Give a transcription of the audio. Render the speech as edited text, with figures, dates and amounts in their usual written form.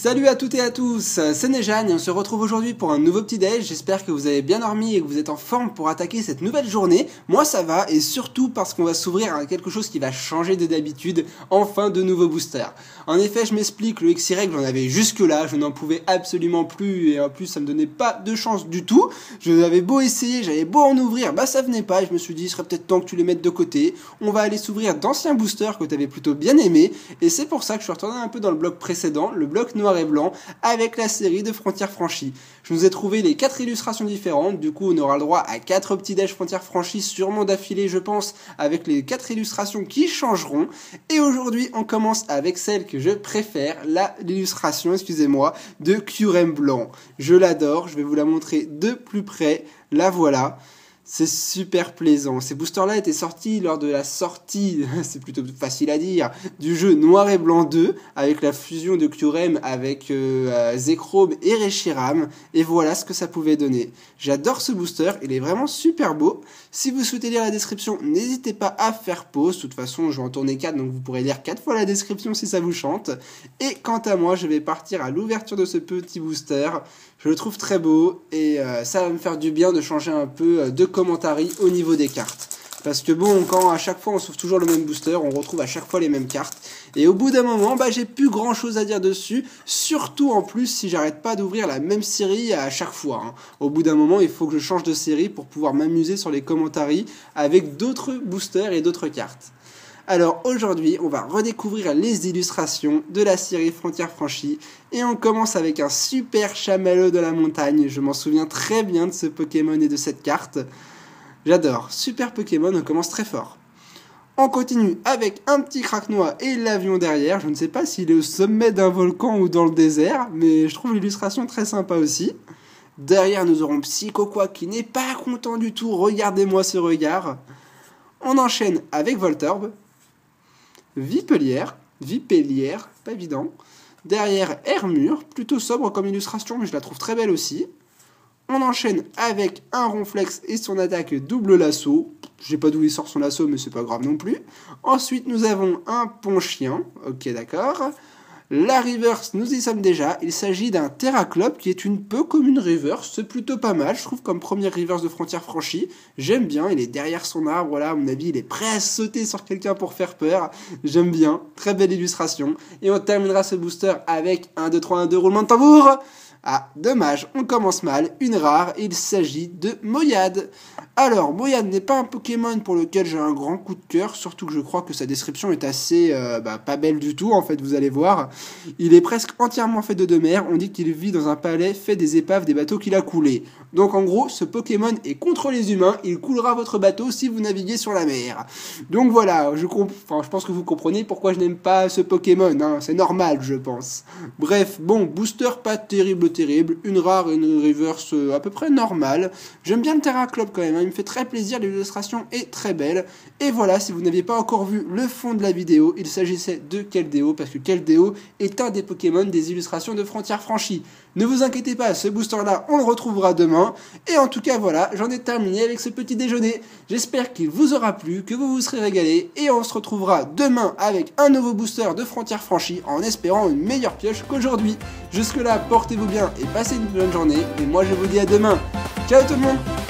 Salut à toutes et à tous, c'est Nejane et on se retrouve aujourd'hui pour un nouveau petit déj. J'espère que vous avez bien dormi et que vous êtes en forme pour attaquer cette nouvelle journée. Moi ça va, et surtout parce qu'on va s'ouvrir à quelque chose qui va changer de d'habitude, enfin de nouveaux boosters. En effet, je m'explique, le X-Reg j'en avais jusque là, je n'en pouvais absolument plus et en plus ça me donnait pas de chance du tout. Je l'avais beau essayer, j'avais beau en ouvrir, bah ça venait pas et je me suis dit il serait peut-être temps que tu les mettes de côté. On va aller s'ouvrir d'anciens boosters que tu avais plutôt bien aimés et c'est pour ça que je suis retourné un peu dans le bloc précédent, le bloc noir et blanc, avec la série de Frontières Franchies. Je vous ai trouvé les 4 illustrations différentes, du coup on aura le droit à 4 petits déj Frontières Franchies, sûrement d'affilée je pense, avec les 4 illustrations qui changeront. Et aujourd'hui on commence avec celle que je préfère, l'illustration, excusez-moi, de Kyurem blanc. Je l'adore, je vais vous la montrer de plus près, la voilà. C'est super plaisant. Ces boosters-là étaient sortis lors de la sortie, c'est plutôt facile à dire, du jeu Noir et Blanc 2, avec la fusion de Kyurem avec Zekrom et Reshiram, et voilà ce que ça pouvait donner. J'adore ce booster, il est vraiment super beau. Si vous souhaitez lire la description, n'hésitez pas à faire pause, de toute façon je vais en tourner 4, donc vous pourrez lire 4 fois la description si ça vous chante. Et quant à moi, je vais partir à l'ouverture de ce petit booster. Je le trouve très beau et ça va me faire du bien de changer un peu de commentary au niveau des cartes. Parce que bon, quand à chaque fois on sauve toujours le même booster, on retrouve à chaque fois les mêmes cartes. Et au bout d'un moment, bah j'ai plus grand chose à dire dessus. Surtout en plus si j'arrête pas d'ouvrir la même série à chaque fois. Hein. Au bout d'un moment, il faut que je change de série pour pouvoir m'amuser sur les commentaries avec d'autres boosters et d'autres cartes. Alors aujourd'hui, on va redécouvrir les illustrations de la série Frontières Franchies et on commence avec un super chamallow de la montagne. Je m'en souviens très bien de ce Pokémon et de cette carte. J'adore, super Pokémon, on commence très fort. On continue avec un petit Craquenois et l'avion derrière. Je ne sais pas s'il est au sommet d'un volcan ou dans le désert, mais je trouve l'illustration très sympa aussi. Derrière, nous aurons Psychoquack qui n'est pas content du tout. Regardez-moi ce regard. On enchaîne avec Voltorb. Vipellière, pas évident. Derrière, Hermure, plutôt sobre comme illustration, mais je la trouve très belle aussi. On enchaîne avec un Ronflex et son attaque double lasso. Je sais pas d'où il sort son lasso, mais c'est pas grave non plus. Ensuite, nous avons un Ponchien. Ok, d'accord. La reverse, nous y sommes déjà. Il s'agit d'un Terraclope qui est une peu comme une reverse. C'est plutôt pas mal, je trouve, comme première reverse de Frontières Franchies. J'aime bien, il est derrière son arbre, là, à mon avis, il est prêt à sauter sur quelqu'un pour faire peur. J'aime bien, très belle illustration. Et on terminera ce booster avec 1, 2, 3, 1, 2, roulement de tambour. Ah, dommage, on commence mal, une rare, il s'agit de Moyade. Alors, Moyade n'est pas un Pokémon pour lequel j'ai un grand coup de cœur, surtout que je crois que sa description est assez pas belle du tout, en fait, vous allez voir. Il est presque entièrement fait de mer, on dit qu'il vit dans un palais fait des épaves des bateaux qu'il a coulés. Donc en gros, ce Pokémon est contre les humains, il coulera votre bateau si vous naviguez sur la mer. Donc voilà, je pense que vous comprenez pourquoi je n'aime pas ce Pokémon, hein. C'est normal, je pense. Bref, bon, booster pas terrible, une rare et une reverse à peu près normale. J'aime bien le Terraclope quand même, hein. Il me fait très plaisir, l'illustration est très belle. Et voilà, si vous n'aviez pas encore vu le fond de la vidéo, il s'agissait de Keldeo, parce que Keldeo est un des Pokémon des illustrations de Frontières Franchies. Ne vous inquiétez pas, ce booster-là, on le retrouvera demain. Et en tout cas, voilà, j'en ai terminé avec ce petit déjeuner. J'espère qu'il vous aura plu, que vous vous serez régalé. Et on se retrouvera demain avec un nouveau booster de Frontières Franchies, en espérant une meilleure pioche qu'aujourd'hui. Jusque-là, portez-vous bien et passez une bonne journée. Et moi, je vous dis à demain. Ciao tout le monde!